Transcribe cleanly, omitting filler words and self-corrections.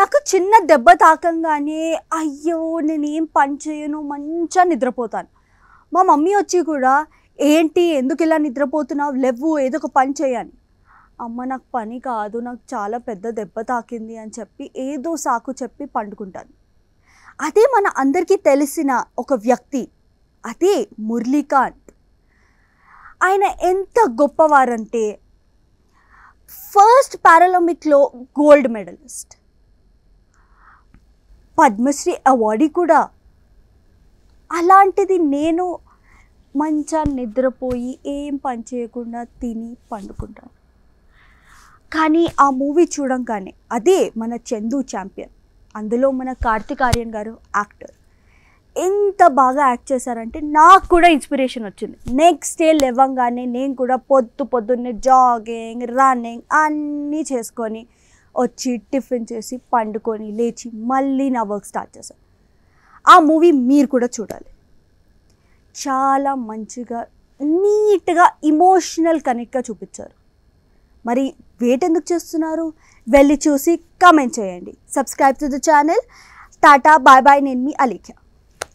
నాకు చిన్న దెబ్బ తాకంగానే అయ్యో నేనేం పని చేయను, మంచిగా నిద్రపోతాను. మా మమ్మీ వచ్చి కూడా ఏంటి ఎందుకు ఇలా నిద్రపోతున్నావు, లెవ్వు ఏదో ఒక పని చేయని. అమ్మ నాకు పని కాదు, నాకు చాలా పెద్ద దెబ్బ తాకింది అని చెప్పి ఏదో సాకు చెప్పి పండుకుంటాను. అదే మన అందరికీ తెలిసిన ఒక వ్యక్తి, అదే మురళీకాంత్. ఆయన ఎంత గొప్పవారంటే ఫస్ట్ పారాలింపిక్లో గోల్డ్ మెడలిస్ట్, పద్మశ్రీ అవార్డీ కూడా. అలాంటిది నేను మంచిగా నిద్రపోయి ఏం పని చేయకుండా తిని పండుకుంటాను. కానీ ఆ మూవీ చూడంగానే, అదే మన చందు ఛాంపియన్, అందులో మన కార్తిక్ ఆర్యన్ గారు యాక్టర్ ఎంత బాగా యాక్ట్ చేశారంటే నాకు కూడా ఇన్స్పిరేషన్ వచ్చింది. నెక్స్ట్ డే లేవంగానే నేను కూడా పొద్దున్నే జాగింగ్, రన్నింగ్ అన్నీ చేసుకొని వచ్చి టిఫిన్ చేసి పండుకొని లేచి మళ్ళీ నా వర్క్ స్టార్ట్ చేశాను. ఆ మూవీ మీరు కూడా చూడాలి. చాలా మంచిగా నీట్గా ఎమోషనల్ కనెక్ట్గా చూపించారు. మరి వెయిట్ ఎందుకు చేస్తున్నారు? వెళ్ళి చూసి కామెంట్ చేయండి. Subscribe to the channel. టాటా బాయ్ బాయ్. నేను మీ అలీఖ్య.